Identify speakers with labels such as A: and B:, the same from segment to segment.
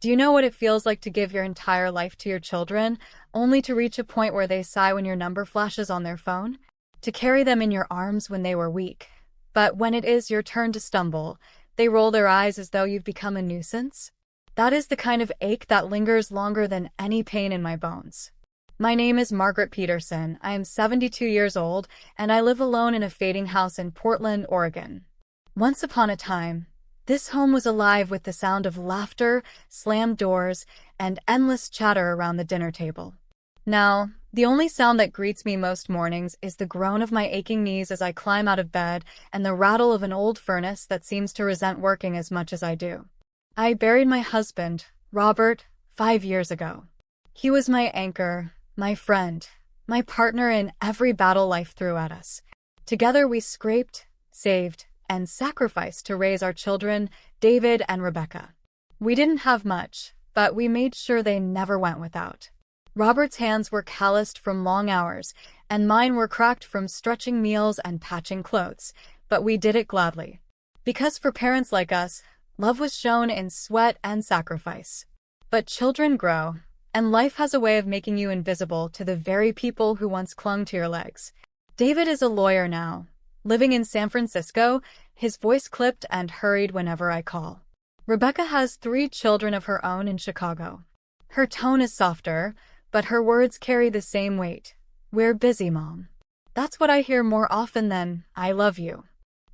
A: Do you know what it feels like to give your entire life to your children, only to reach a point where they sigh when your number flashes on their phone? To carry them in your arms when they were weak, but when it is your turn to stumble, they roll their eyes as though you've become a nuisance? That is the kind of ache that lingers longer than any pain in my bones. My name is Margaret Peterson. I am 72 years old, and I live alone in a fading house in Portland, Oregon. Once upon a time, this home was alive with the sound of laughter, slammed doors, and endless chatter around the dinner table. Now, the only sound that greets me most mornings is the groan of my aching knees as I climb out of bed and the rattle of an old furnace that seems to resent working as much as I do. I buried my husband, Robert, 5 years ago. He was my anchor, my friend, my partner in every battle life threw at us. Together we scraped, saved, and sacrificed to raise our children, David and Rebecca. We didn't have much, but we made sure they never went without. Robert's hands were calloused from long hours, and mine were cracked from stretching meals and patching clothes, but we did it gladly. Because for parents like us, love was shown in sweat and sacrifice. But children grow, and life has a way of making you invisible to the very people who once clung to your legs. David is a lawyer now, living in San Francisco, his voice clipped and hurried whenever I call. Rebecca has 3 children of her own in Chicago. Her tone is softer, but her words carry the same weight. "We're busy, Mom." That's what I hear more often than "I love you."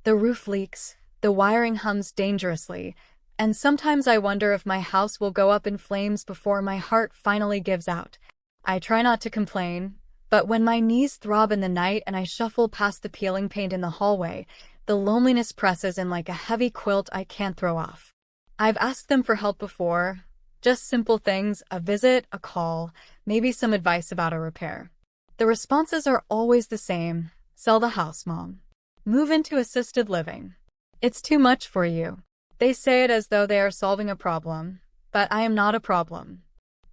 A: The roof leaks, the wiring hums dangerously, and sometimes I wonder if my house will go up in flames before my heart finally gives out. I try not to complain, but when my knees throb in the night and I shuffle past the peeling paint in the hallway, the loneliness presses in like a heavy quilt I can't throw off. I've asked them for help before, just simple things, a visit, a call, maybe some advice about a repair. The responses are always the same: "Sell the house, Mom. Move into assisted living. It's too much for you." They say it as though they are solving a problem, but I am not a problem.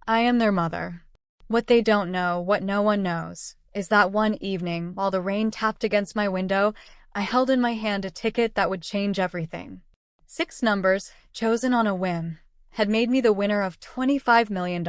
A: I am their mother. What they don't know, what no one knows, is that one evening, while the rain tapped against my window, I held in my hand a ticket that would change everything. 6 numbers, chosen on a whim, had made me the winner of $25 million.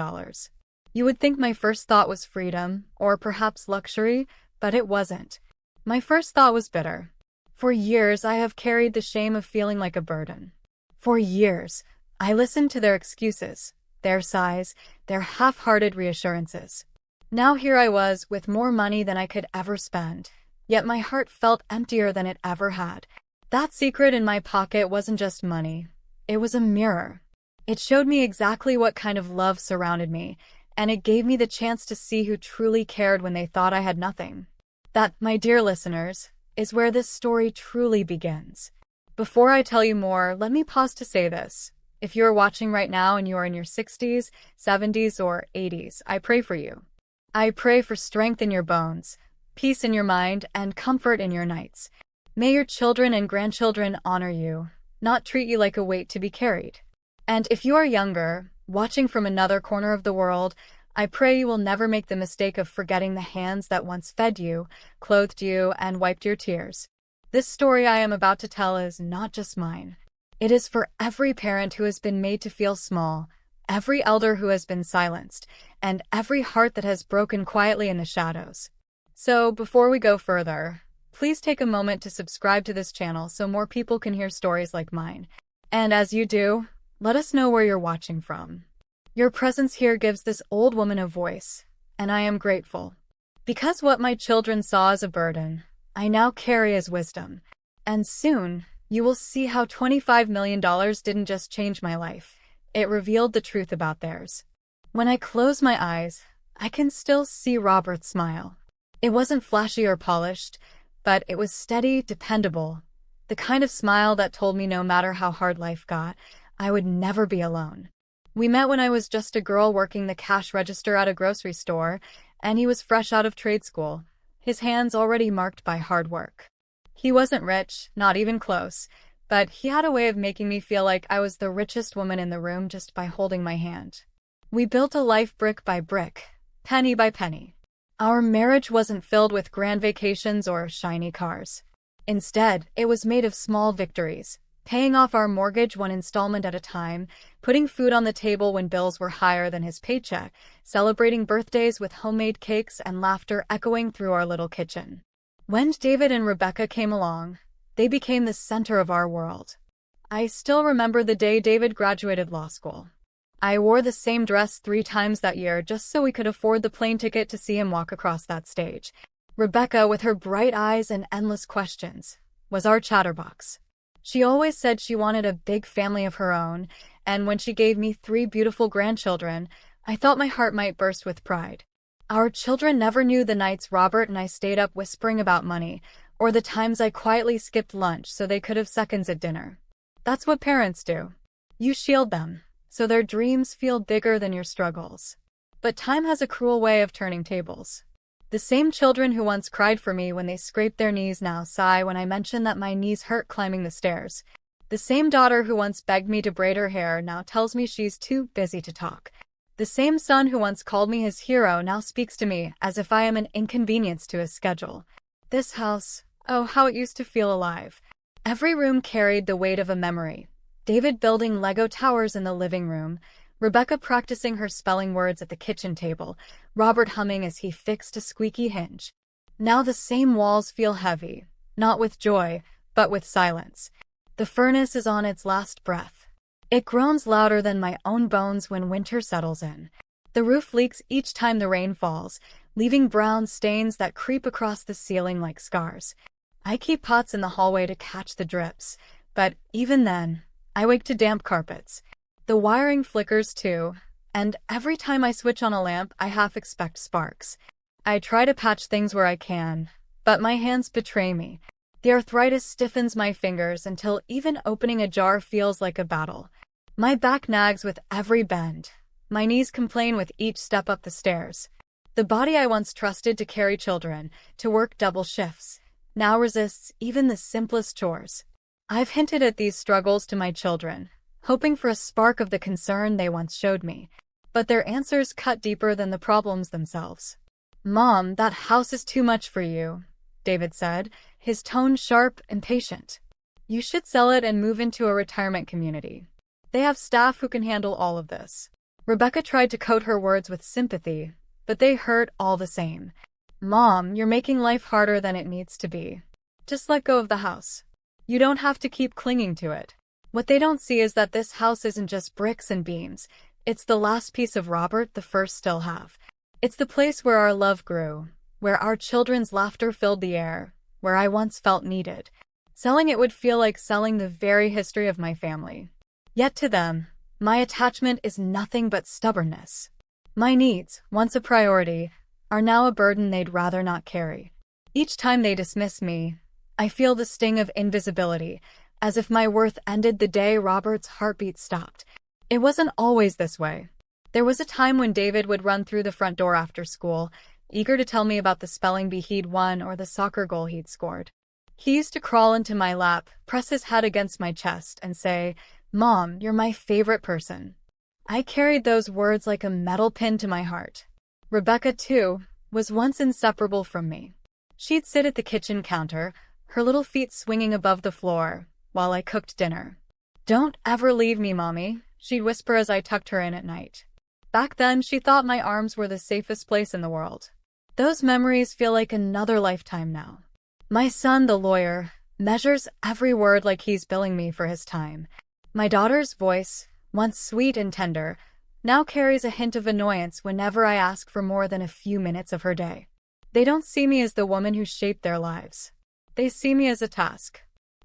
A: You would think my first thought was freedom, or perhaps luxury, but it wasn't. My first thought was bitter. For years I have carried the shame of feeling like a burden. For years, I listened to their excuses, their sighs, their half-hearted reassurances. Now here I was, with more money than I could ever spend, yet my heart felt emptier than it ever had. That secret in my pocket wasn't just money. It was a mirror. It showed me exactly what kind of love surrounded me, and it gave me the chance to see who truly cared when they thought I had nothing. That, my dear listeners, is where this story truly begins. Before I tell you more, let me pause to say this. If you are watching right now and you are in your 60s, 70s, or 80s, I pray for you. I pray for strength in your bones, peace in your mind, and comfort in your nights. May your children and grandchildren honor you, not treat you like a weight to be carried. And if you are younger, watching from another corner of the world, I pray you will never make the mistake of forgetting the hands that once fed you, clothed you, and wiped your tears. This story I am about to tell is not just mine. It is for every parent who has been made to feel small, every elder who has been silenced, and every heart that has broken quietly in the shadows. So, before we go further, please take a moment to subscribe to this channel so more people can hear stories like mine. And as you do, let us know where you're watching from. Your presence here gives this old woman a voice, and I am grateful. Because what my children saw as a burden, I now carry as wisdom. And soon, you will see how $25 million didn't just change my life. It revealed the truth about theirs. When I close my eyes, I can still see Robert's smile. It wasn't flashy or polished, but it was steady, dependable. The kind of smile that told me no matter how hard life got, I would never be alone. We met when I was just a girl working the cash register at a grocery store, and he was fresh out of trade school, his hands already marked by hard work. He wasn't rich, not even close, but he had a way of making me feel like I was the richest woman in the room just by holding my hand. We built a life brick by brick, penny by penny. Our marriage wasn't filled with grand vacations or shiny cars. Instead, it was made of small victories, paying off our mortgage one installment at a time, putting food on the table when bills were higher than his paycheck, celebrating birthdays with homemade cakes and laughter echoing through our little kitchen. When David and Rebecca came along, they became the center of our world. I still remember the day David graduated law school. I wore the same dress 3 times that year just so we could afford the plane ticket to see him walk across that stage. Rebecca, with her bright eyes and endless questions, was our chatterbox. She always said she wanted a big family of her own, and when she gave me 3 beautiful grandchildren, I thought my heart might burst with pride. Our children never knew the nights Robert and I stayed up whispering about money, or the times I quietly skipped lunch so they could have seconds at dinner. That's what parents do. You shield them, so their dreams feel bigger than your struggles. But time has a cruel way of turning tables. The same children who once cried for me when they scraped their knees now sigh when I mention that my knees hurt climbing the stairs. The same daughter who once begged me to braid her hair now tells me she's too busy to talk. The same son who once called me his hero now speaks to me as if I am an inconvenience to his schedule. This house, oh, how it used to feel alive. Every room carried the weight of a memory. David building Lego towers in the living room, Rebecca practicing her spelling words at the kitchen table, Robert humming as he fixed a squeaky hinge. Now the same walls feel heavy, not with joy, but with silence. The furnace is on its last breath. It groans louder than my own bones when winter settles in. The roof leaks each time the rain falls, leaving brown stains that creep across the ceiling like scars. I keep pots in the hallway to catch the drips, but even then, I wake to damp carpets. The wiring flickers too, and every time I switch on a lamp, I half expect sparks. I try to patch things where I can, but my hands betray me. The arthritis stiffens my fingers until even opening a jar feels like a battle. My back nags with every bend. My knees complain with each step up the stairs. The body I once trusted to carry children, to work double shifts, now resists even the simplest chores. I've hinted at these struggles to my children, hoping for a spark of the concern they once showed me, but their answers cut deeper than the problems themselves. "Mom, that house is too much for you," David said, his tone sharp and patient. "You should sell it and move into a retirement community. They have staff who can handle all of this." Rebecca tried to coat her words with sympathy, but they hurt all the same. "Mom, you're making life harder than it needs to be. Just let go of the house. You don't have to keep clinging to it." What they don't see is that this house isn't just bricks and beams. It's the last piece of Robert the first still have. It's the place where our love grew, where our children's laughter filled the air, where I once felt needed. Selling it would feel like selling the very history of my family. Yet to them, my attachment is nothing but stubbornness. My needs, once a priority, are now a burden they'd rather not carry. Each time they dismiss me, I feel the sting of invisibility, as if my worth ended the day Robert's heartbeat stopped. It wasn't always this way. There was a time when David would run through the front door after school, eager to tell me about the spelling bee he'd won or the soccer goal he'd scored. He used to crawl into my lap, press his head against my chest, and say, "Mom, you're my favorite person." I carried those words like a metal pin to my heart. Rebecca, too, was once inseparable from me. She'd sit at the kitchen counter, her little feet swinging above the floor, while I cooked dinner. "Don't ever leave me, Mommy," she'd whisper as I tucked her in at night. Back then, she thought my arms were the safest place in the world. Those memories feel like another lifetime now. My son, the lawyer, measures every word like he's billing me for his time. My daughter's voice, once sweet and tender, now carries a hint of annoyance whenever I ask for more than a few minutes of her day. They don't see me as the woman who shaped their lives. They see me as a task.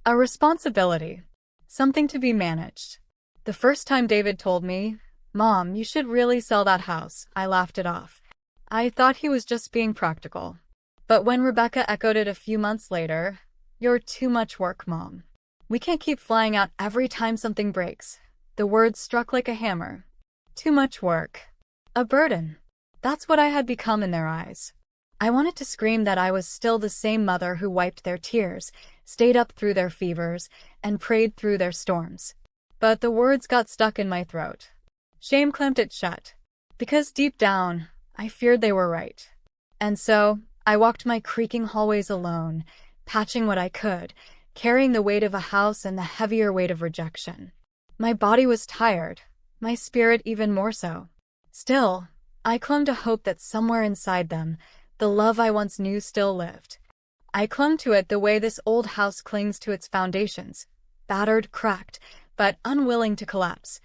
A: A responsibility. Something to be managed. The first time David told me, "Mom, you should really sell that house," I laughed it off. I thought he was just being practical. But when Rebecca echoed it a few months later, "You're too much work, Mom. We can't keep flying out every time something breaks," the words struck like a hammer. Too much work. A burden. That's what I had become in their eyes. I wanted to scream that I was still the same mother who wiped their tears, stayed up through their fevers, and prayed through their storms. But the words got stuck in my throat. Shame clamped it shut. Because deep down, I feared they were right. And so, I walked my creaking hallways alone, patching what I could, carrying the weight of a house and the heavier weight of rejection. My body was tired, my spirit even more so. Still, I clung to hope that somewhere inside them, the love I once knew still lived. I clung to it the way this old house clings to its foundations, battered, cracked, but unwilling to collapse.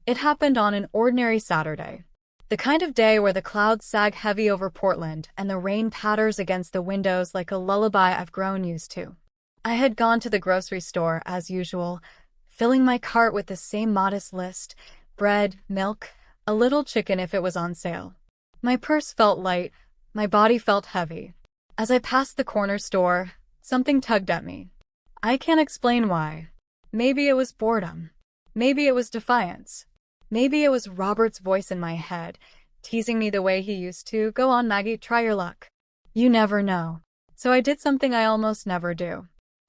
A: It happened on an ordinary Saturday. The kind of day where the clouds sag heavy over Portland and the rain patters against the windows like a lullaby I've grown used to. I had gone to the grocery store, as usual, filling my cart with the same modest list: bread, milk, a little chicken if it was on sale. My purse felt light, my body felt heavy. As I passed the corner store, something tugged at me. I can't explain why. Maybe it was boredom. Maybe it was defiance. Maybe it was Robert's voice in my head, teasing me the way he used to. Go on, Maggie, try your luck. You never know. So I did something I almost never do.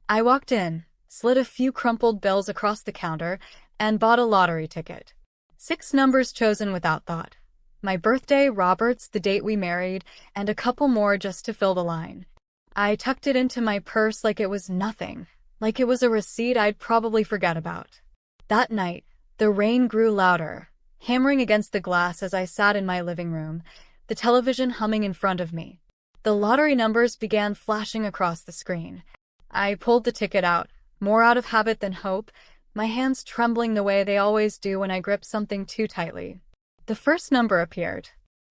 A: I walked in, slid a few crumpled bills across the counter, and bought a lottery ticket. 6 numbers chosen without thought. My birthday, Robert's, the date we married, and a couple more just to fill the line. I tucked it into my purse like it was nothing, like it was a receipt I'd probably forget about. That night, the rain grew louder, hammering against the glass as I sat in my living room, the television humming in front of me. The lottery numbers began flashing across the screen. I pulled the ticket out, more out of habit than hope, my hands trembling the way they always do when I grip something too tightly. The first number appeared.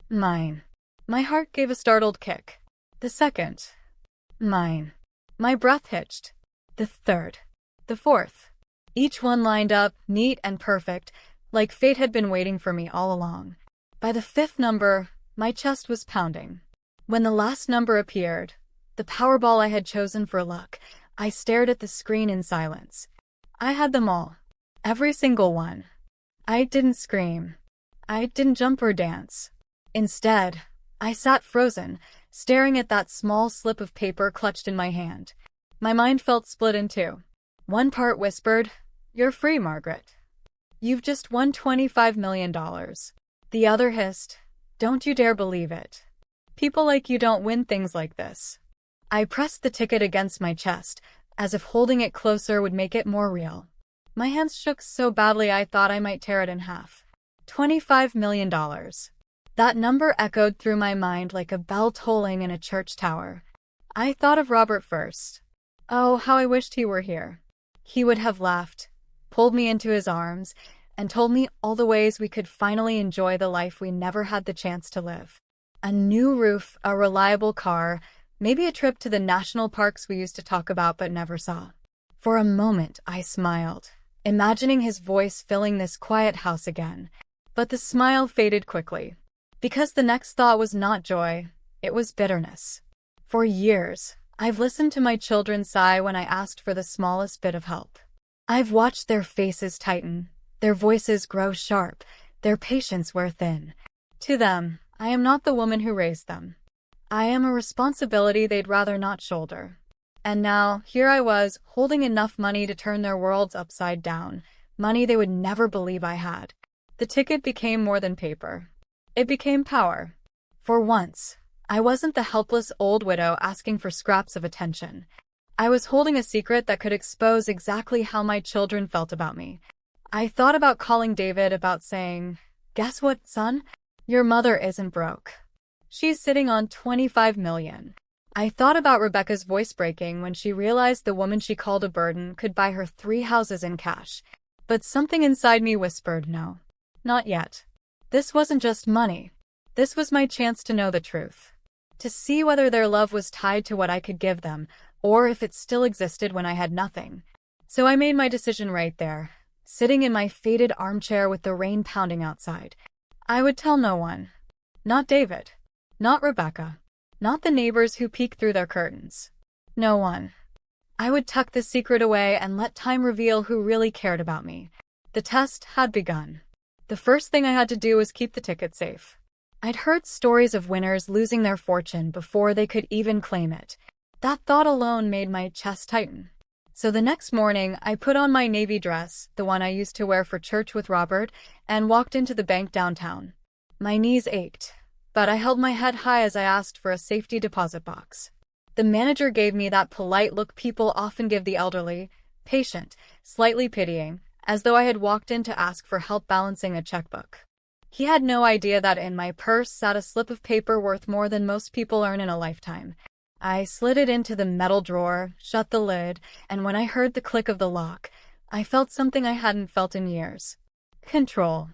A: Mine. My heart gave a startled kick. The second. Mine. My breath hitched. The third. The fourth. Each one lined up, neat and perfect, like fate had been waiting for me all along. By the 5th number, my chest was pounding. When the last number appeared, the Powerball I had chosen for luck, I stared at the screen in silence. I had them all. Every single one. I didn't scream. I didn't jump or dance. Instead, I sat frozen, staring at that small slip of paper clutched in my hand. My mind felt split in two. One part whispered, "You're free, Margaret. You've just won $25 million. The other hissed, "Don't you dare believe it. People like you don't win things like this." I pressed the ticket against my chest, as if holding it closer would make it more real. My hands shook so badly I thought I might tear it in half. $25 million. That number echoed through my mind like a bell tolling in a church tower. I thought of Robert first. Oh, how I wished he were here. He would have laughed, pulled me into his arms, and told me all the ways we could finally enjoy the life we never had the chance to live. A new roof, a reliable car, maybe a trip to the national parks we used to talk about but never saw. For a moment, I smiled, imagining his voice filling this quiet house again. But the smile faded quickly, because the next thought was not joy, it was bitterness. For years, I've listened to my children sigh when I asked for the smallest bit of help. I've watched their faces tighten, their voices grow sharp, their patience wear thin. To them, I am not the woman who raised them. I am a responsibility they'd rather not shoulder. And now, here I was, holding enough money to turn their worlds upside down, money they would never believe I had. The ticket became more than paper. It became power. For once, I wasn't the helpless old widow asking for scraps of attention. I was holding a secret that could expose exactly how my children felt about me. I thought about calling David, about saying, "Guess what, son? Your mother isn't broke. She's sitting on $25 million. I thought about Rebecca's voice breaking when she realized the woman she called a burden could buy her 3 houses in cash. But something inside me whispered no. Not yet. This wasn't just money. This was my chance to know the truth. To see whether their love was tied to what I could give them, or if it still existed when I had nothing. So I made my decision right there, sitting in my faded armchair with the rain pounding outside. I would tell no one. Not David. Not Rebecca. Not the neighbors who peeked through their curtains. No one. I would tuck the secret away and let time reveal who really cared about me. The test had begun. The first thing I had to do was keep the ticket safe. I'd heard stories of winners losing their fortune before they could even claim it. That thought alone made my chest tighten. So the next morning, I put on my navy dress, the one I used to wear for church with Robert, and walked into the bank downtown. My knees ached, but I held my head high as I asked for a safety deposit box. The manager gave me that polite look people often give the elderly, patient, slightly pitying, as though I had walked in to ask for help balancing a checkbook. He had no idea that in my purse sat a slip of paper worth more than most people earn in a lifetime. I slid it into the metal drawer, shut the lid, and when I heard the click of the lock, I felt something I hadn't felt in years. Control.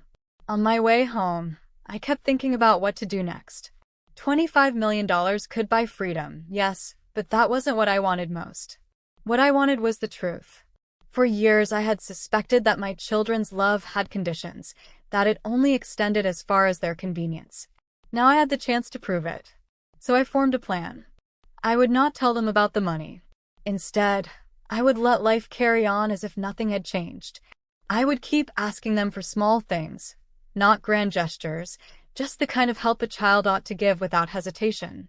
A: On my way home, I kept thinking about what to do next. $25 million could buy freedom, yes, but that wasn't what I wanted most. What I wanted was the truth. For years I had suspected that my children's love had conditions, that it only extended as far as their convenience. Now I had the chance to prove it. So I formed a plan. I would not tell them about the money. Instead, I would let life carry on as if nothing had changed. I would keep asking them for small things, not grand gestures, just the kind of help a child ought to give without hesitation.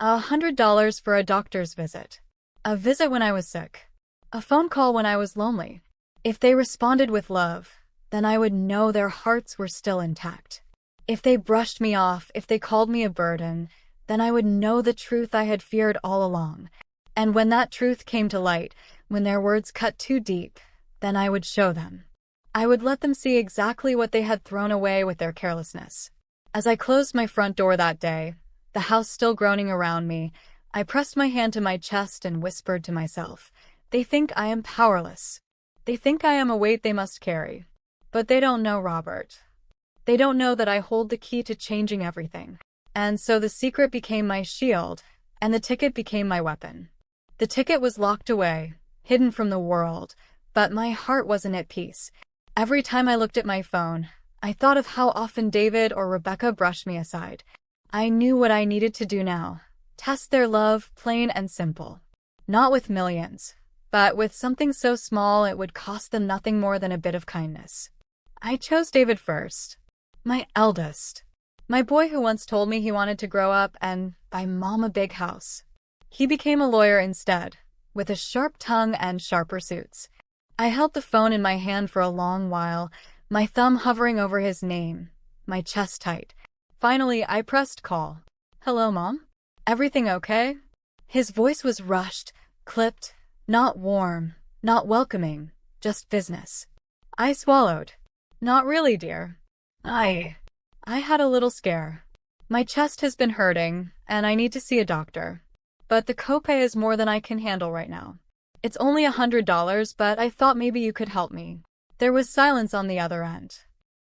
A: $100 for a doctor's visit. A visit when I was sick. A phone call when I was lonely. If they responded with love, then I would know their hearts were still intact. If they brushed me off, if they called me a burden, then I would know the truth I had feared all along. And when that truth came to light, when their words cut too deep, then I would show them. I would let them see exactly what they had thrown away with their carelessness. As I closed my front door that day, the house still groaning around me, I pressed my hand to my chest and whispered to myself, "They think I am powerless. They think I am a weight they must carry. But they don't know, Robert. They don't know that I hold the key to changing everything." And so the secret became my shield, and the ticket became my weapon. The ticket was locked away, hidden from the world, but my heart wasn't at peace. Every time I looked at my phone, I thought of how often David or Rebecca brushed me aside. I knew what I needed to do now. Test their love, plain and simple. Not with millions, but with something so small it would cost them nothing more than a bit of kindness. I chose David first. My eldest. My boy who once told me he wanted to grow up and buy Mom a big house. He became a lawyer instead, with a sharp tongue and sharper suits. I held the phone in my hand for a long while, my thumb hovering over his name, my chest tight. Finally, I pressed call. "Hello, Mom? Everything okay?" His voice was rushed, clipped, not warm, not welcoming, just business. I swallowed. "Not really, dear. I had a little scare. My chest has been hurting, and I need to see a doctor. But the copay is more than I can handle right now. It's only $100, but I thought maybe you could help me." There was silence on the other end.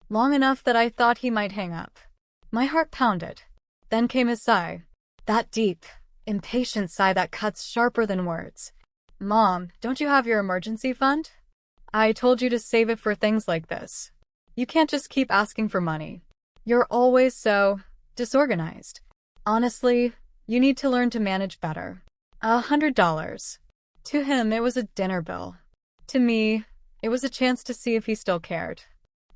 A: Long enough that I thought he might hang up. My heart pounded. Then came his sigh. That deep, impatient sigh that cuts sharper than words. "Mom, don't you have your emergency fund? I told you to save it for things like this. You can't just keep asking for money. You're always so disorganized. Honestly, you need to learn to manage better." $100. To him, it was a dinner bill. To me, it was a chance to see if he still cared.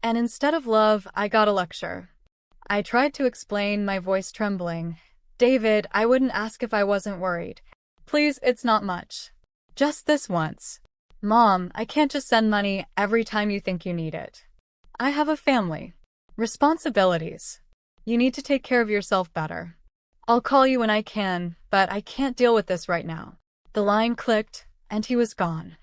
A: And instead of love, I got a lecture. I tried to explain, my voice trembling. "David, I wouldn't ask if I wasn't worried. Please, it's not much. Just this once. Mom, I can't just send money every time you think you need it. I have a family. Responsibilities. You need to take care of yourself better. I'll call you when I can, but I can't deal with this right now." The line clicked, and he was gone.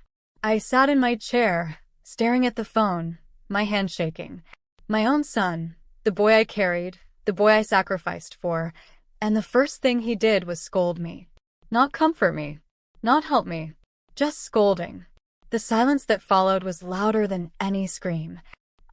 A: I sat in my chair, staring at the phone, my hand shaking. My own son, the boy I carried, the boy I sacrificed for, and the first thing he did was scold me. Not comfort me, not help me, just scolding. The silence that followed was louder than any scream.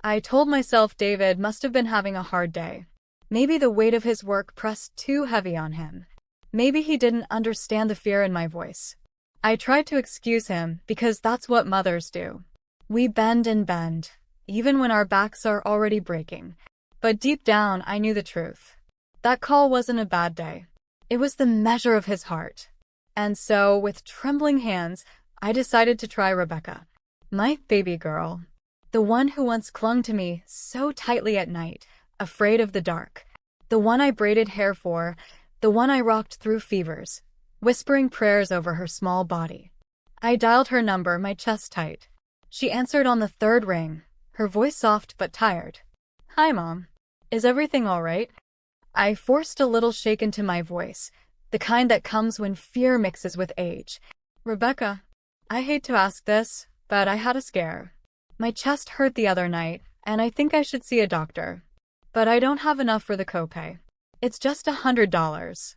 A: I told myself David must have been having a hard day. Maybe the weight of his work pressed too heavy on him. Maybe he didn't understand the fear in my voice. I tried to excuse him because that's what mothers do. We bend and bend, even when our backs are already breaking. But deep down, I knew the truth. That call wasn't a bad day. It was the measure of his heart. And so, with trembling hands, I decided to try Rebecca. My baby girl. The one who once clung to me so tightly at night, afraid of the dark. The one I braided hair for, the one I rocked through fevers, whispering prayers over her small body. I dialed her number, my chest tight. She answered on the third ring, her voice soft but tired. "Hi, Mom. Is everything all right?" I forced a little shake into my voice, the kind that comes when fear mixes with age. Rebecca, I hate to ask this, but I had a scare. My chest hurt the other night, and I think I should see a doctor. But I don't have enough for the copay. It's just $100.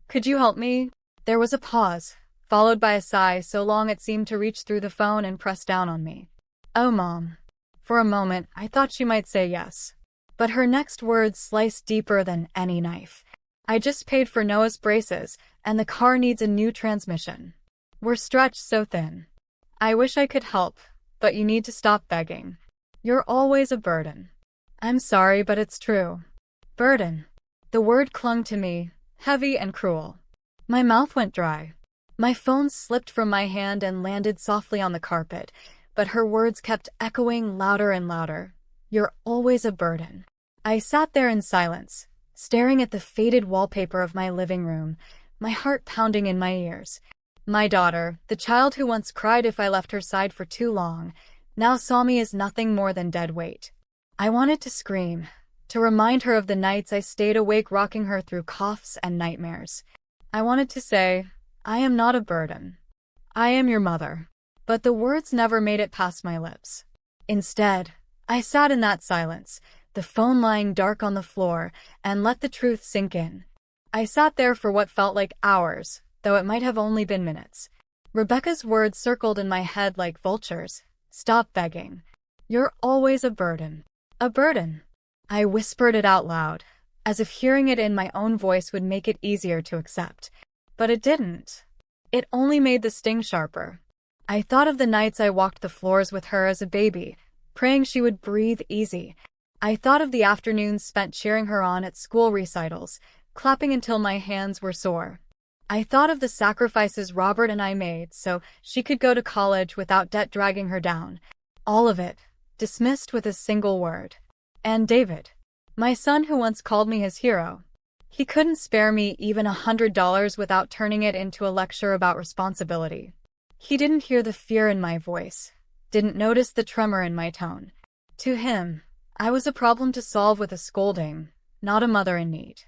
A: Could you help me? There was a pause, followed by a sigh so long it seemed to reach through the phone and press down on me. Oh, Mom. For a moment, I thought she might say yes. But her next words sliced deeper than any knife. I just paid for Noah's braces, and the car needs a new transmission. We're stretched so thin. I wish I could help, but you need to stop begging. You're always a burden. I'm sorry, but it's true. Burden. The word clung to me, heavy and cruel. My mouth went dry. My phone slipped from my hand and landed softly on the carpet, but her words kept echoing louder and louder. You're always a burden. I sat there in silence, staring at the faded wallpaper of my living room, my heart pounding in my ears. My daughter, the child who once cried if I left her side for too long, now saw me as nothing more than dead weight. I wanted to scream, to remind her of the nights I stayed awake rocking her through coughs and nightmares. I wanted to say, I am not a burden. I am your mother. But the words never made it past my lips. Instead, I sat in that silence, the phone lying dark on the floor, and let the truth sink in. I sat there for what felt like hours, though it might have only been minutes. Rebecca's words circled in my head like vultures. Stop begging. You're always a burden. A burden. I whispered it out loud, as if hearing it in my own voice would make it easier to accept. But it didn't. It only made the sting sharper. I thought of the nights I walked the floors with her as a baby, praying she would breathe easy. I thought of the afternoons spent cheering her on at school recitals, clapping until my hands were sore. I thought of the sacrifices Robert and I made so she could go to college without debt dragging her down. All of it, dismissed with a single word. And David, my son who once called me his hero. He couldn't spare me even $100 without turning it into a lecture about responsibility. He didn't hear the fear in my voice, didn't notice the tremor in my tone. To him, I was a problem to solve with a scolding, not a mother in need.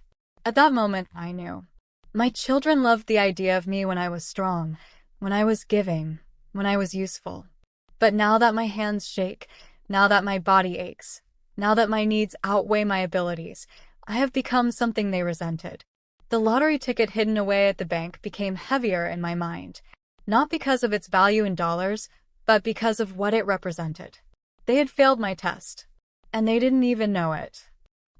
A: At that moment, I knew. My children loved the idea of me when I was strong, when I was giving, when I was useful. But now that my hands shake, now that my body aches, now that my needs outweigh my abilities, I have become something they resented. The lottery ticket hidden away at the bank became heavier in my mind. Not because of its value in dollars, but because of what it represented. They had failed my test, and they didn't even know it.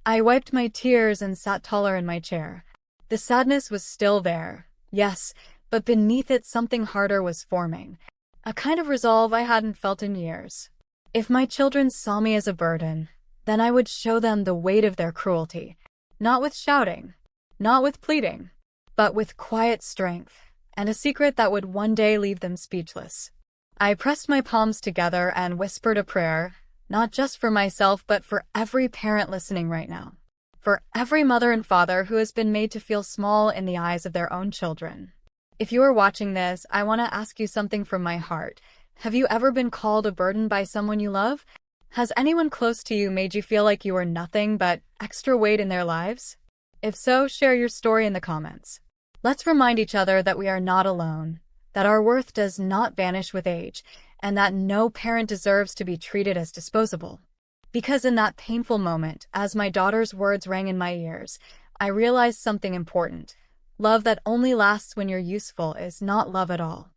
A: I wiped my tears and sat taller in my chair. The sadness was still there, yes, but beneath it something harder was forming. A kind of resolve I hadn't felt in years. If my children saw me as a burden, then I would show them the weight of their cruelty. Not with shouting, not with pleading, but with quiet strength, and a secret that would one day leave them speechless. I pressed my palms together and whispered a prayer, not just for myself but for every parent listening right now. For every mother and father who has been made to feel small in the eyes of their own children. If you are watching this, I want to ask you something from my heart. Have you ever been called a burden by someone you love? Has anyone close to you made you feel like you were nothing but extra weight in their lives? If so, share your story in the comments. Let's remind each other that we are not alone, that our worth does not vanish with age, and that no parent deserves to be treated as disposable. Because in that painful moment, as my daughter's words rang in my ears, I realized something important. Love that only lasts when you're useful is not love at all.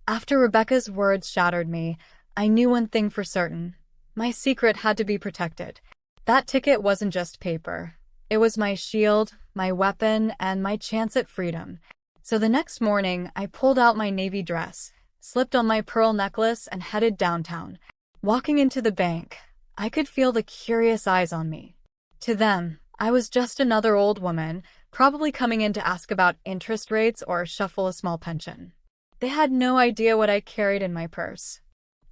A: After Rebecca's words shattered me, I knew one thing for certain. My secret had to be protected. That ticket wasn't just paper. It was my shield, my weapon, and my chance at freedom. So the next morning, I pulled out my navy dress, slipped on my pearl necklace, and headed downtown. Walking into the bank, I could feel the curious eyes on me. To them, I was just another old woman, probably coming in to ask about interest rates or shuffle a small pension. They had no idea what I carried in my purse.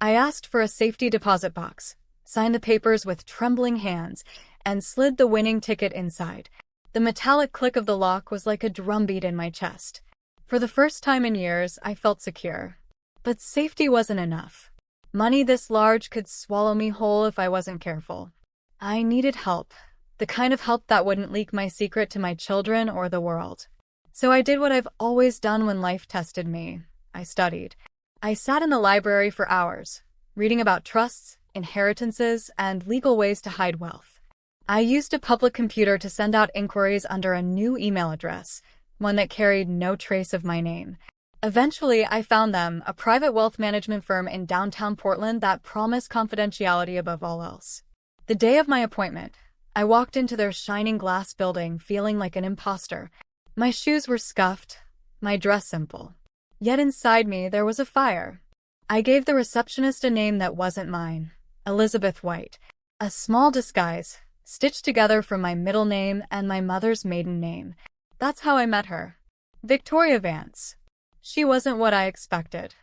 A: I asked for a safety deposit box, signed the papers with trembling hands, and slid the winning ticket inside. The metallic click of the lock was like a drumbeat in my chest. For the first time in years, I felt secure. But safety wasn't enough. Money this large could swallow me whole if I wasn't careful. I needed help, the kind of help that wouldn't leak my secret to my children or the world. So I did what I've always done when life tested me. I studied. I sat in the library for hours, reading about trusts, inheritances, and legal ways to hide wealth. I used a public computer to send out inquiries under a new email address, one that carried no trace of my name. Eventually, I found them, a private wealth management firm in downtown Portland that promised confidentiality above all else. The day of my appointment, I walked into their shining glass building feeling like an imposter. My shoes were scuffed, my dress simple. Yet inside me there was a fire. I gave the receptionist a name that wasn't mine, Elizabeth White, a small disguise, stitched together from my middle name and my mother's maiden name. That's how I met her. Victoria Vance. She wasn't what I expected.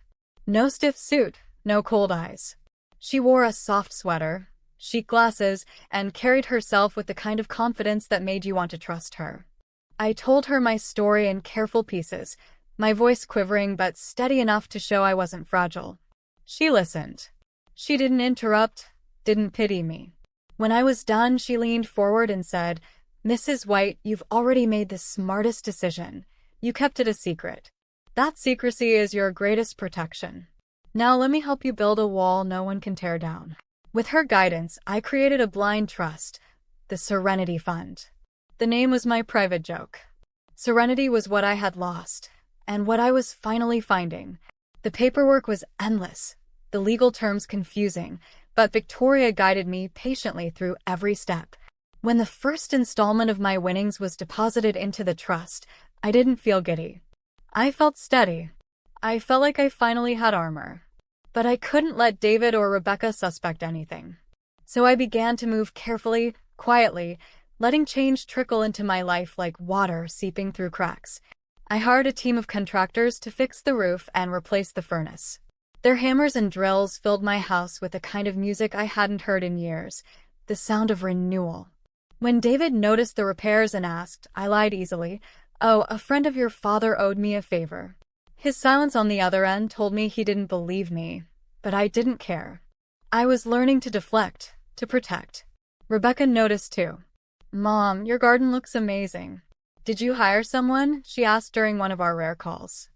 A: No stiff suit, no cold eyes. She wore a soft sweater, chic glasses, and carried herself with the kind of confidence that made you want to trust her. I told her my story in careful pieces, my voice quivering but steady enough to show I wasn't fragile. She listened. She didn't interrupt, didn't pity me. When I was done, she leaned forward and said, "Mrs. White, you've already made the smartest decision. You kept it a secret. That secrecy is your greatest protection. Now let me help you build a wall no one can tear down." With her guidance, I created a blind trust, the Serenity Fund. The name was my private joke. Serenity was what I had lost, and what I was finally finding. The paperwork was endless, the legal terms confusing, but Victoria guided me patiently through every step. When the first installment of my winnings was deposited into the trust, I didn't feel giddy. I felt steady. I felt like I finally had armor. But I couldn't let David or Rebecca suspect anything. So I began to move carefully, quietly, letting change trickle into my life like water seeping through cracks. I hired a team of contractors to fix the roof and replace the furnace. Their hammers and drills filled my house with a kind of music I hadn't heard in years, the sound of renewal. When David noticed the repairs and asked, I lied easily, "Oh, a friend of your father owed me a favor." His silence on the other end told me he didn't believe me, but I didn't care. I was learning to deflect, to protect. Rebecca noticed too. "Mom, your garden looks amazing. Did you hire someone?" she asked during one of our rare calls.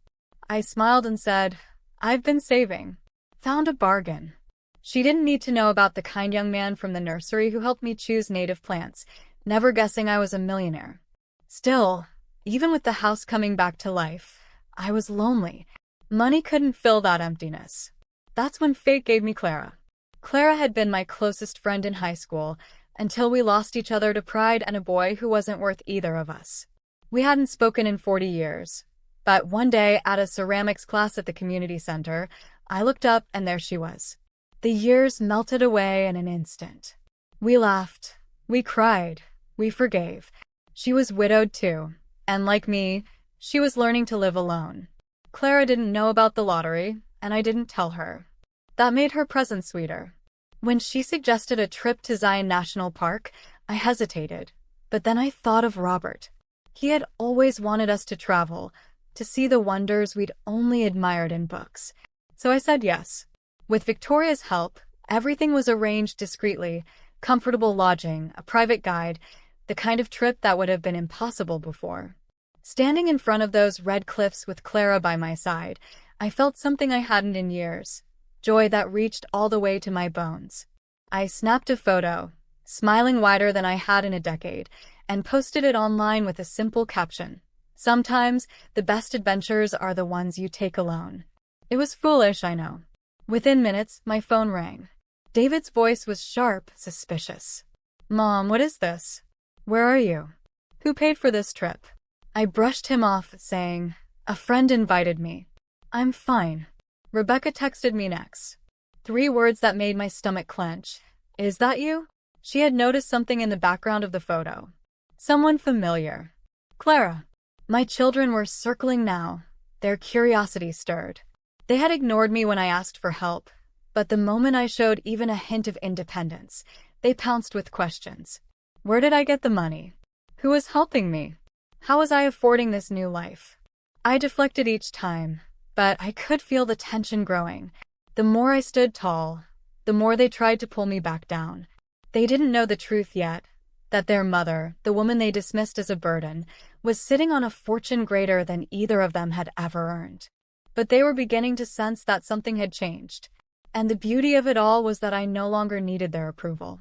A: I smiled and said, "I've been saving. Found a bargain." She didn't need to know about the kind young man from the nursery who helped me choose native plants, never guessing I was a millionaire. Still, even with the house coming back to life, I was lonely. Money couldn't fill that emptiness. That's when fate gave me Clara. Clara had been my closest friend in high school, until we lost each other to pride and a boy who wasn't worth either of us. We hadn't spoken in 40 years. But one day, at a ceramics class at the community center, I looked up and there she was. The years melted away in an instant. We laughed. We cried. We forgave. She was widowed too, and like me, she was learning to live alone. Clara didn't know about the lottery, and I didn't tell her. That made her present sweeter. When she suggested a trip to Zion National Park, I hesitated, but then I thought of Robert. He had always wanted us to travel, to see the wonders we'd only admired in books. So I said yes. With Victoria's help, everything was arranged discreetly, comfortable lodging, a private guide, the kind of trip that would have been impossible before. Standing in front of those red cliffs with Clara by my side, I felt something I hadn't in years, joy that reached all the way to my bones. I snapped a photo, smiling wider than I had in a decade, and posted it online with a simple caption. Sometimes, the best adventures are the ones you take alone. It was foolish, I know. Within minutes, my phone rang. David's voice was sharp, suspicious. "Mom, what is this? Where are you? Who paid for this trip?" I brushed him off, saying, "A friend invited me." "I'm fine." Rebecca texted me next. 3 words that made my stomach clench. "Is that you?" She had noticed something in the background of the photo. Someone familiar. Clara. My children were circling now, their curiosity stirred. They had ignored me when I asked for help, but the moment I showed even a hint of independence, they pounced with questions. Where did I get the money? Who was helping me? How was I affording this new life? I deflected each time, but I could feel the tension growing. The more I stood tall, the more they tried to pull me back down. They didn't know the truth yet, that their mother, the woman they dismissed as a burden, was sitting on a fortune greater than either of them had ever earned. But they were beginning to sense that something had changed. And the beauty of it all was that I no longer needed their approval.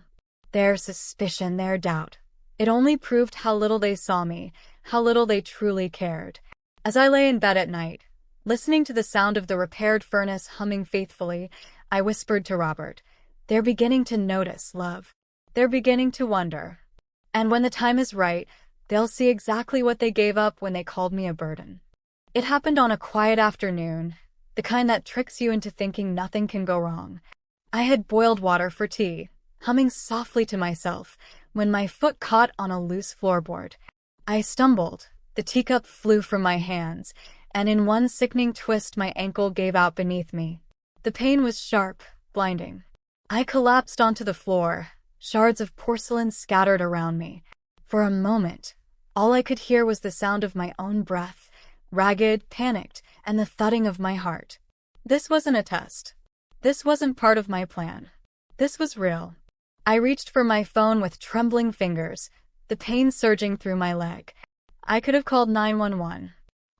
A: Their suspicion, their doubt. It only proved how little they saw me, how little they truly cared. As I lay in bed at night, listening to the sound of the repaired furnace humming faithfully, I whispered to Robert, "They're beginning to notice, love. They're beginning to wonder. And when the time is right, they'll see exactly what they gave up when they called me a burden." It happened on a quiet afternoon, the kind that tricks you into thinking nothing can go wrong. I had boiled water for tea, humming softly to myself, when my foot caught on a loose floorboard. I stumbled, the teacup flew from my hands, and in one sickening twist my ankle gave out beneath me. The pain was sharp, blinding. I collapsed onto the floor, shards of porcelain scattered around me. For a moment, all I could hear was the sound of my own breath, ragged, panicked, and the thudding of my heart. This wasn't a test. This wasn't part of my plan. This was real. I reached for my phone with trembling fingers, the pain surging through my leg. I could have called 911.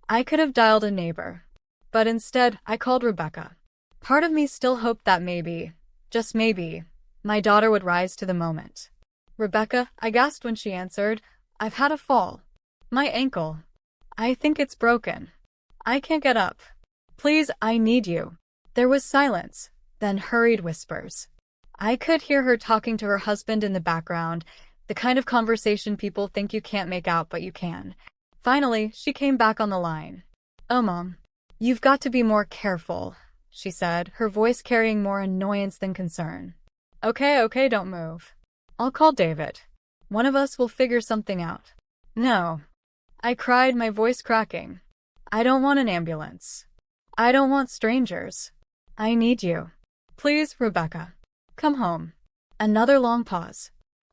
A: I could have dialed a neighbor. But instead, I called Rebecca. Part of me still hoped that maybe, just maybe, my daughter would rise to the moment. "Rebecca," I gasped when she answered, "I've had a fall. My ankle. I think it's broken. I can't get up. Please, I need you." There was silence, then hurried whispers. I could hear her talking to her husband in the background, the kind of conversation people think you can't make out but you can. Finally, she came back on the line. "Oh, Mom, you've got to be more careful," she said, her voice carrying more annoyance than concern. Okay, don't move. I'll call David. One of us will figure something out." "No," I cried, my voice cracking. "I don't want an ambulance. I don't want strangers. I need you. Please, Rebecca. Come home." Another long pause.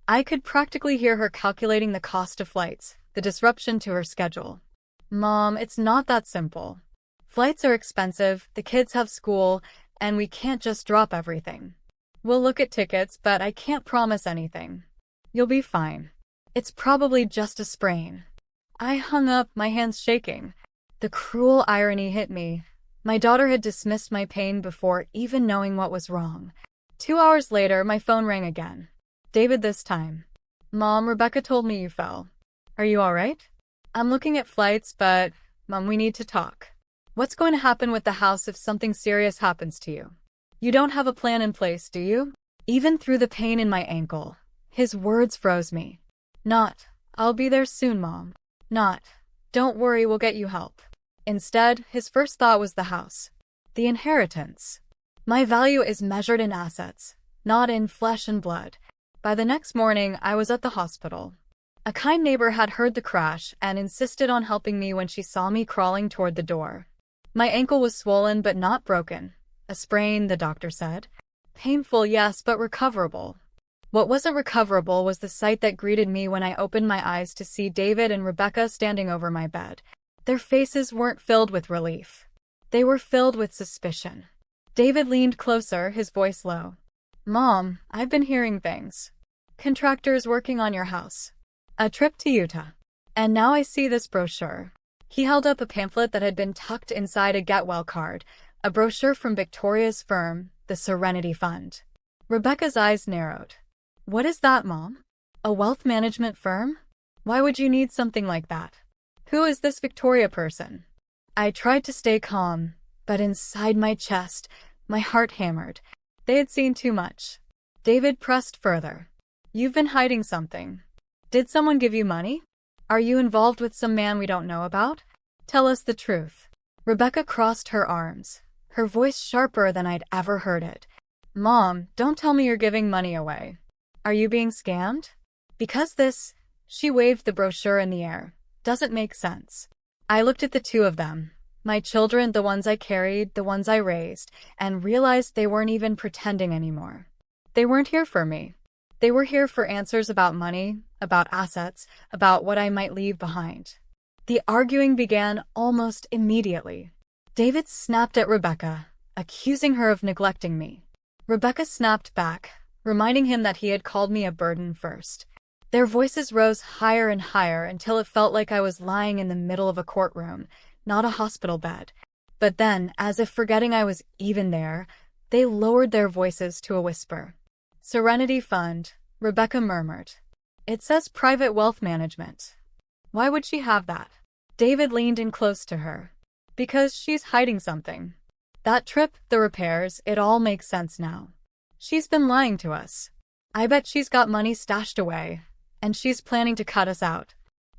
A: I could practically hear her calculating the cost of flights, the disruption to her schedule. "Mom, it's not that simple. Flights are expensive, the kids have school, and we can't just drop everything. We'll look at tickets, but I can't promise anything. You'll be fine. It's probably just a sprain." I hung up, my hands shaking. The cruel irony hit me. My daughter had dismissed my pain before even knowing what was wrong. 2 hours later, my phone rang again. David this time. "Mom, Rebecca told me you fell. Are you all right?" "I'm looking at flights, but, Mom, we need to talk. What's going to happen with the house if something serious happens to you? You don't have a plan in place, do you?" Even through the pain in my ankle, his words froze me. Not, "I'll be there soon, Mom." Not, "Don't worry, we'll get you help." Instead, his first thought was the house. The inheritance. My value is measured in assets, not in flesh and blood. By the next morning, I was at the hospital. A kind neighbor had heard the crash and insisted on helping me when she saw me crawling toward the door. My ankle was swollen but not broken. A sprain, the doctor said. Painful, yes, but recoverable. What wasn't recoverable was the sight that greeted me when I opened my eyes to see David and Rebecca standing over my bed. Their faces weren't filled with relief. They were filled with suspicion. David leaned closer, his voice low. "Mom, I've been hearing things. Contractors working on your house. A trip to Utah. And now I see this brochure." He held up a pamphlet that had been tucked inside a get well card, a brochure from Victoria's firm, the Serenity Fund. Rebecca's eyes narrowed. "What is that, Mom? A wealth management firm? Why would you need something like that? Who is this Victoria person?" I tried to stay calm, but inside my chest, my heart hammered. They had seen too much. David pressed further. "You've been hiding something. Did someone give you money? Are you involved with some man we don't know about? Tell us the truth." Rebecca crossed her arms, her voice sharper than I'd ever heard it. "Mom, don't tell me you're giving money away. Are you being scammed? Because this," she waved the brochure in the air, "doesn't make sense." I looked at the two of them, my children, the ones I carried, the ones I raised, and realized they weren't even pretending anymore. They weren't here for me. They were here for answers about money, about assets, about what I might leave behind. The arguing began almost immediately. David snapped at Rebecca, accusing her of neglecting me. Rebecca snapped back, reminding him that he had called me a burden first. Their voices rose higher and higher until it felt like I was lying in the middle of a courtroom, not a hospital bed. But then, as if forgetting I was even there, they lowered their voices to a whisper. "Serenity Fund," Rebecca murmured. "It says private wealth management. Why would she have that?" David leaned in close to her. "Because she's hiding something. That trip, the repairs, it all makes sense now. She's been lying to us. I bet she's got money stashed away, and she's planning to cut us out."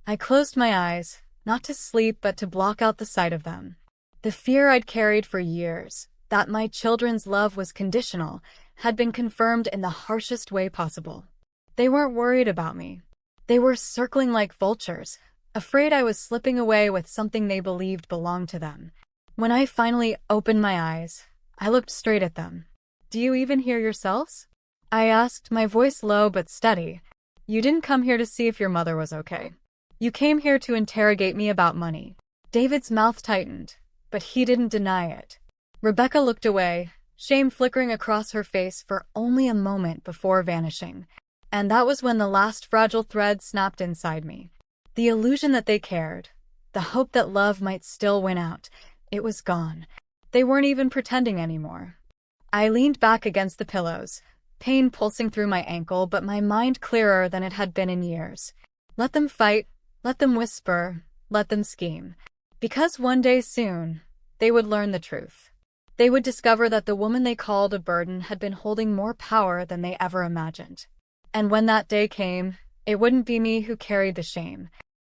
A: I closed my eyes, not to sleep but to block out the sight of them. The fear I'd carried for years, that my children's love was conditional, had been confirmed in the harshest way possible. They weren't worried about me. They were circling like vultures, afraid I was slipping away with something they believed belonged to them. When I finally opened my eyes, I looked straight at them. "Do you even hear yourselves?" I asked, my voice low but steady. "You didn't come here to see if your mother was okay. You came here to interrogate me about money." David's mouth tightened, but he didn't deny it. Rebecca looked away, shame flickering across her face for only a moment before vanishing. And that was when the last fragile thread snapped inside me. The illusion that they cared, the hope that love might still win out, it was gone. They weren't even pretending anymore. I leaned back against the pillows, pain pulsing through my ankle, but my mind clearer than it had been in years. Let them fight, let them whisper, let them scheme. Because one day soon, they would learn the truth. They would discover that the woman they called a burden had been holding more power than they ever imagined. And when that day came, it wouldn't be me who carried the shame.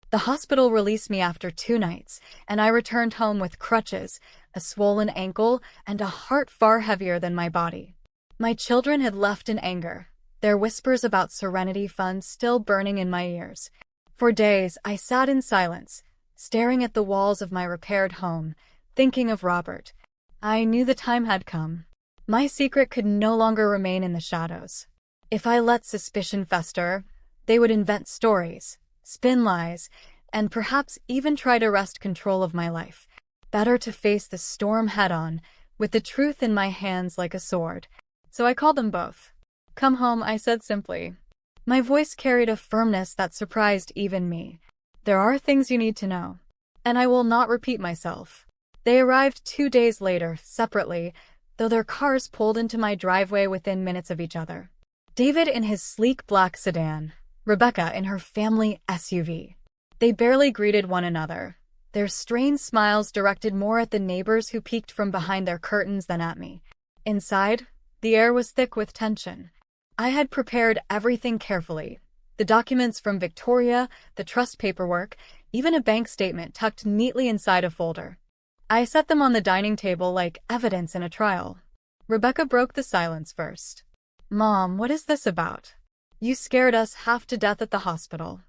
A: The hospital released me after 2 nights, and I returned home with crutches, a swollen ankle, and a heart far heavier than my body. My children had left in anger, their whispers about Serenity Fund still burning in my ears. For days, I sat in silence, staring at the walls of my repaired home, thinking of Robert. I knew the time had come. My secret could no longer remain in the shadows. If I let suspicion fester, they would invent stories, spin lies, and perhaps even try to wrest control of my life. Better to face the storm head-on, with the truth in my hands like a sword. So I called them both. "Come home," I said simply. My voice carried a firmness that surprised even me. "There are things you need to know, and I will not repeat myself." They arrived 2 days later, separately, though their cars pulled into my driveway within minutes of each other. David in his sleek black sedan, Rebecca in her family SUV. They barely greeted one another, their strained smiles directed more at the neighbors who peeked from behind their curtains than at me. Inside, the air was thick with tension. I had prepared everything carefully. The documents from Victoria, the trust paperwork, even a bank statement tucked neatly inside a folder. I set them on the dining table like evidence in a trial. Rebecca broke the silence first. "Mom, what is this about? You scared us half to death at the hospital.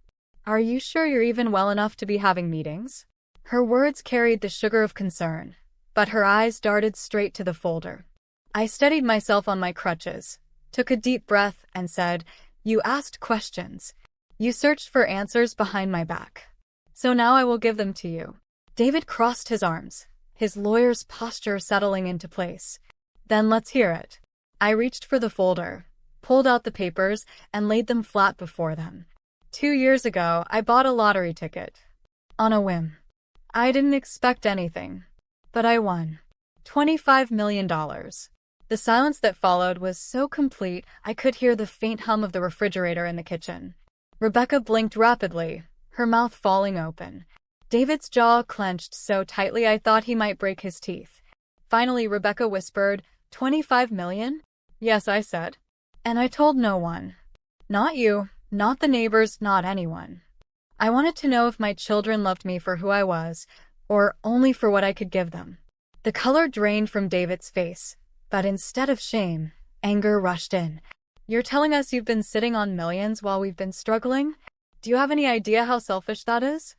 A: Are you sure you're even well enough to be having meetings?" Her words carried the sugar of concern, but her eyes darted straight to the folder. I steadied myself on my crutches, took a deep breath, and said, "You asked questions. You searched for answers behind my back. So now I will give them to you." David crossed his arms, his lawyer's posture settling into place. "Then let's hear it." I reached for the folder, pulled out the papers, and laid them flat before them. 2 years ago, I bought a lottery ticket. On a whim. I didn't expect anything. But I won. $25 million. The silence that followed was so complete I could hear the faint hum of the refrigerator in the kitchen. Rebecca blinked rapidly, her mouth falling open. David's jaw clenched so tightly I thought he might break his teeth. Finally, Rebecca whispered, "$25 million? "Yes," I said. "And I told no one. Not you, not the neighbors, not anyone. I wanted to know if my children loved me for who I was, or only for what I could give them." The color drained from David's face, but instead of shame, anger rushed in. "You're telling us you've been sitting on millions while we've been struggling? Do you have any idea how selfish that is?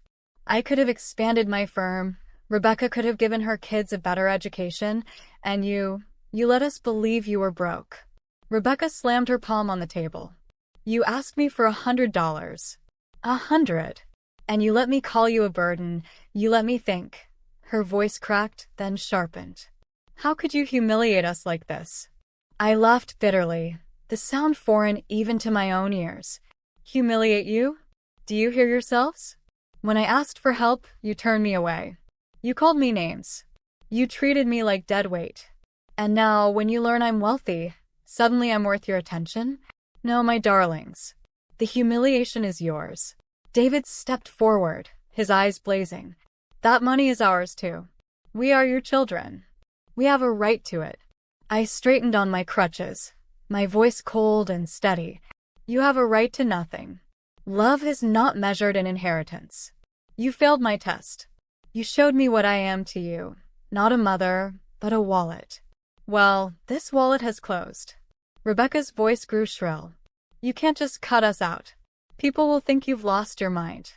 A: I could have expanded my firm, Rebecca could have given her kids a better education, and you let us believe you were broke." Rebecca slammed her palm on the table. "You asked me for $100. 100. And you let me call you a burden, you let me think." Her voice cracked, then sharpened. "How could you humiliate us like this?" I laughed bitterly, the sound foreign even to my own ears. Humiliate you? Do you hear yourselves? When I asked for help, you turned me away. You called me names. You treated me like dead weight. And now, when you learn I'm wealthy, suddenly I'm worth your attention? No, my darlings. The humiliation is yours. David stepped forward, his eyes blazing. That money is ours too. We are your children. We have a right to it. I straightened on my crutches, my voice cold and steady. You have a right to nothing. Love is not measured in inheritance. You failed my test. You showed me what I am to you. Not a mother, but a wallet. Well, this wallet has closed. Rebecca's voice grew shrill. You can't just cut us out. People will think you've lost your mind.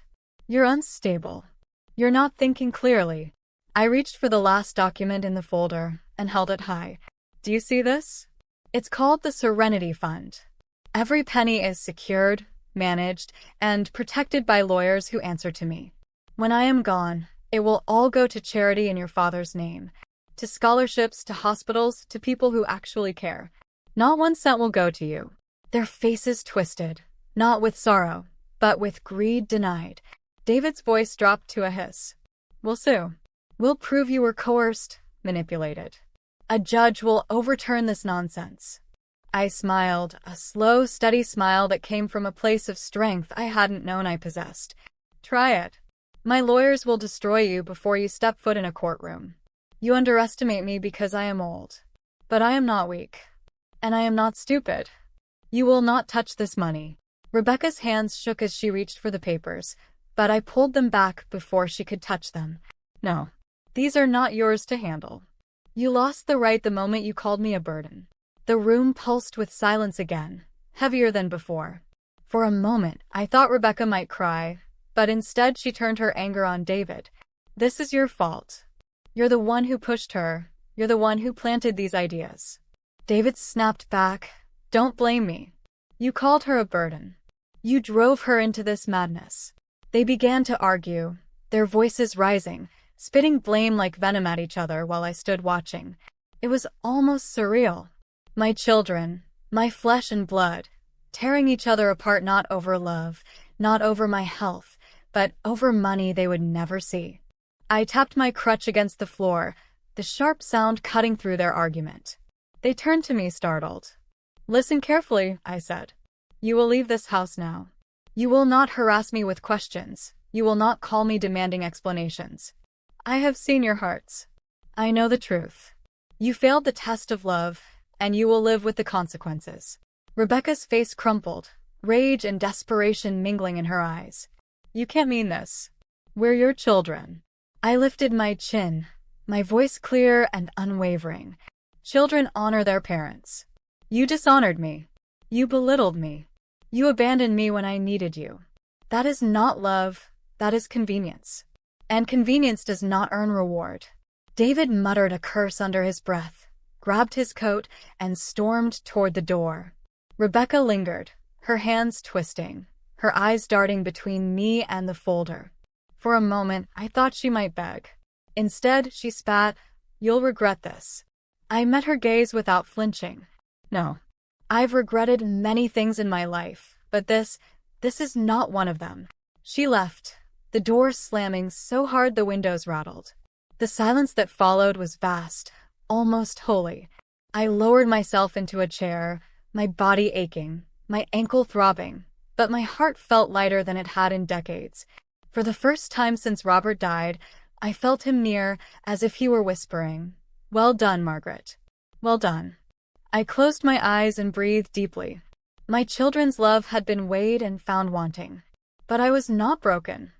A: You're unstable. You're not thinking clearly. I reached for the last document in the folder and held it high. Do you see this? It's called the Serenity Fund. Every penny is secured, managed, and protected by lawyers who answer to me. When I am gone, it will all go to charity in your father's name, to scholarships, to hospitals, to people who actually care. Not 1 cent will go to you. Their faces twisted, not with sorrow, but with greed denied. David's voice dropped to a hiss. We'll sue. We'll prove you were coerced, manipulated. A judge will overturn this nonsense. I smiled, a slow, steady smile that came from a place of strength I hadn't known I possessed. Try it. My lawyers will destroy you before you step foot in a courtroom. You underestimate me because I am old. But I am not weak. And I am not stupid. You will not touch this money. Rebecca's hands shook as she reached for the papers, but I pulled them back before she could touch them. No. These are not yours to handle. You lost the right the moment you called me a burden. The room pulsed with silence again, heavier than before. For a moment, I thought Rebecca might cry, but instead she turned her anger on David. This is your fault. You're the one who pushed her. You're the one who planted these ideas. David snapped back. Don't blame me. You called her a burden. You drove her into this madness. They began to argue, their voices rising, spitting blame like venom at each other while I stood watching. It was almost surreal. My children, my flesh and blood, tearing each other apart not over love, not over my health, but over money they would never see. I tapped my crutch against the floor, the sharp sound cutting through their argument. They turned to me startled. Listen carefully, I said. You will leave this house now. You will not harass me with questions. You will not call me demanding explanations. I have seen your hearts. I know the truth. You failed the test of love, and you will live with the consequences. Rebecca's face crumpled, rage and desperation mingling in her eyes. You can't mean this. We're your children. I lifted my chin, my voice clear and unwavering. Children honor their parents. You dishonored me. You belittled me. You abandoned me when I needed you. That is not love, that is convenience. And convenience does not earn reward. David muttered a curse under his breath, grabbed his coat, and stormed toward the door. Rebecca lingered, her hands twisting, her eyes darting between me and the folder. For a moment, I thought she might beg. Instead, she spat, "You'll regret this." I met her gaze without flinching. No. I've regretted many things in my life, but this is not one of them. She left, the door slamming so hard the windows rattled. The silence that followed was vast, almost holy. I lowered myself into a chair, my body aching, my ankle throbbing, but my heart felt lighter than it had in decades. For the first time since Robert died, I felt him near, as if he were whispering, "Well done, Margaret. Well done." I closed my eyes and breathed deeply. My children's love had been weighed and found wanting. But I was not broken.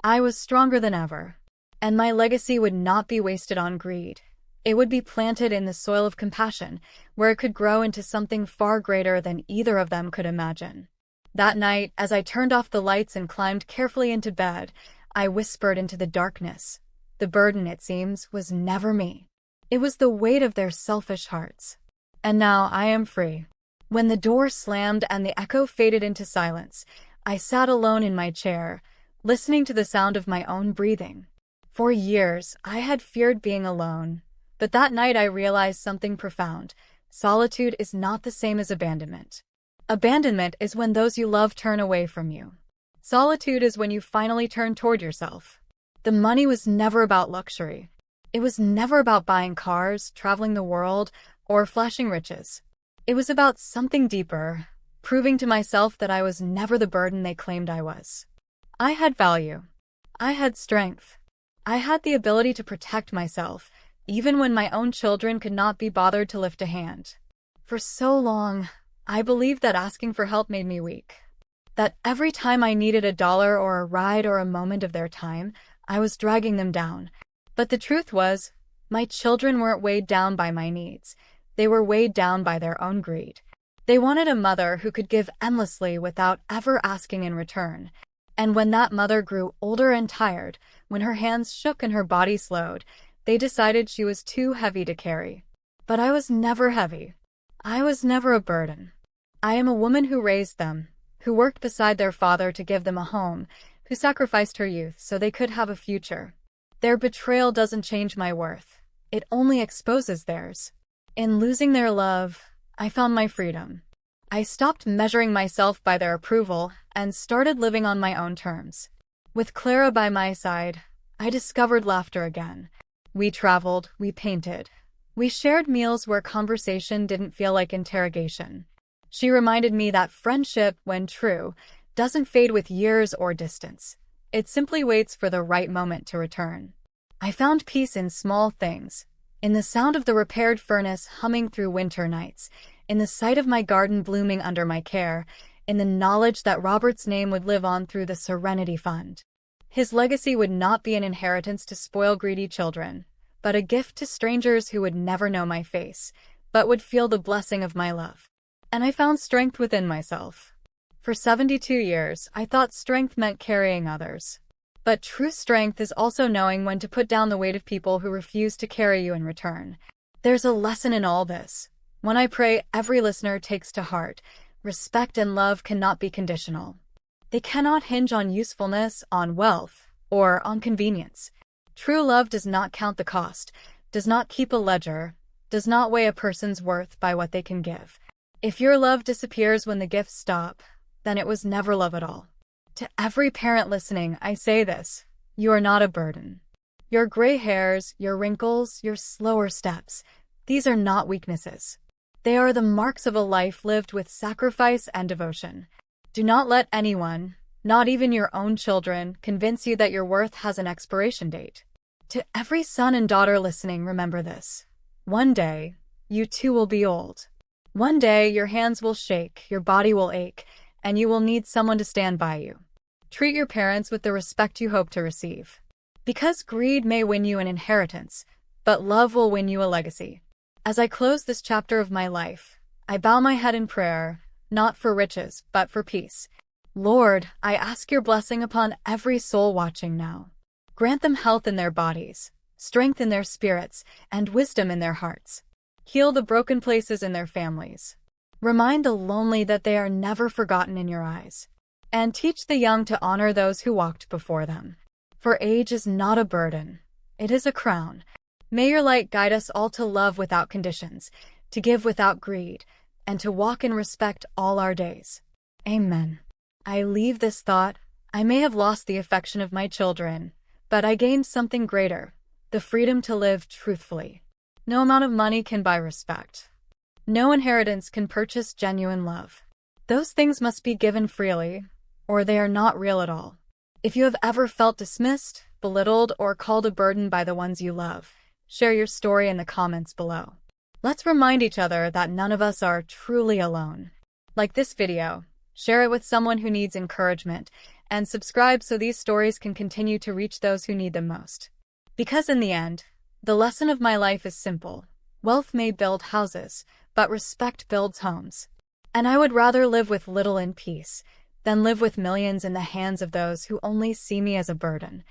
A: I was stronger than ever. And my legacy would not be wasted on greed. It would be planted in the soil of compassion, where it could grow into something far greater than either of them could imagine. That night, as I turned off the lights and climbed carefully into bed, I whispered into the darkness. The burden, it seems, was never me. It was the weight of their selfish hearts. And now I am free. When the door slammed and the echo faded into silence, I sat alone in my chair, listening to the sound of my own breathing. For years, I had feared being alone, but that night I realized something profound. Solitude is not the same as abandonment. Abandonment is when those you love turn away from you. Solitude is when you finally turn toward yourself. The money was never about luxury. It was never about buying cars, traveling the world, or flashing riches. It was about something deeper, proving to myself that I was never the burden they claimed I was. I had value. I had strength. I had the ability to protect myself, even when my own children could not be bothered to lift a hand. For so long, I believed that asking for help made me weak. That every time I needed a dollar or a ride or a moment of their time, I was dragging them down. But the truth was, my children weren't weighed down by my needs. They were weighed down by their own greed. They wanted a mother who could give endlessly without ever asking in return. And when that mother grew older and tired, when her hands shook and her body slowed, they decided she was too heavy to carry. But I was never heavy. I was never a burden. I am a woman who raised them, who worked beside their father to give them a home, who sacrificed her youth so they could have a future. Their betrayal doesn't change my worth. It only exposes theirs. In losing their love, I found my freedom. I stopped measuring myself by their approval and started living on my own terms. With Clara by my side, I discovered laughter again. We traveled, we painted. We shared meals where conversation didn't feel like interrogation. She reminded me that friendship, when true, doesn't fade with years or distance. It simply waits for the right moment to return. I found peace in small things, in the sound of the repaired furnace humming through winter nights, in the sight of my garden blooming under my care, in the knowledge that Robert's name would live on through the Serenity Fund. His legacy would not be an inheritance to spoil greedy children, but a gift to strangers who would never know my face, but would feel the blessing of my love. And I found strength within myself. For 72 years, I thought strength meant carrying others. But true strength is also knowing when to put down the weight of people who refuse to carry you in return. There's a lesson in all this. When I pray, every listener takes to heart, respect and love cannot be conditional. They cannot hinge on usefulness, on wealth, or on convenience. True love does not count the cost, does not keep a ledger, does not weigh a person's worth by what they can give. If your love disappears when the gifts stop, then it was never love at all. To every parent listening, I say this: you are not a burden. Your gray hairs, your wrinkles, your slower steps, these are not weaknesses. They are the marks of a life lived with sacrifice and devotion. Do not let anyone, not even your own children, convince you that your worth has an expiration date. To every son and daughter listening, remember this: one day, you too will be old. One day, your hands will shake, your body will ache, and you will need someone to stand by you. Treat your parents with the respect you hope to receive. Because greed may win you an inheritance, but love will win you a legacy. As I close this chapter of my life, I bow my head in prayer, not for riches, but for peace. Lord, I ask your blessing upon every soul watching now. Grant them health in their bodies, strength in their spirits, and wisdom in their hearts. Heal the broken places in their families. Remind the lonely that they are never forgotten in your eyes. And teach the young to honor those who walked before them. For age is not a burden. It is a crown. May your light guide us all to love without conditions, to give without greed, and to walk in respect all our days. Amen. I leave this thought: I may have lost the affection of my children, but I gained something greater, the freedom to live truthfully. No amount of money can buy respect. No inheritance can purchase genuine love. Those things must be given freely, or they are not real at all. If you have ever felt dismissed, belittled, or called a burden by the ones you love, share your story in the comments below. Let's remind each other that none of us are truly alone. Like this video, share it with someone who needs encouragement, and subscribe so these stories can continue to reach those who need them most. Because in the end, the lesson of my life is simple: wealth may build houses, but respect builds homes. And I would rather live with little in peace than live with millions in the hands of those who only see me as a burden.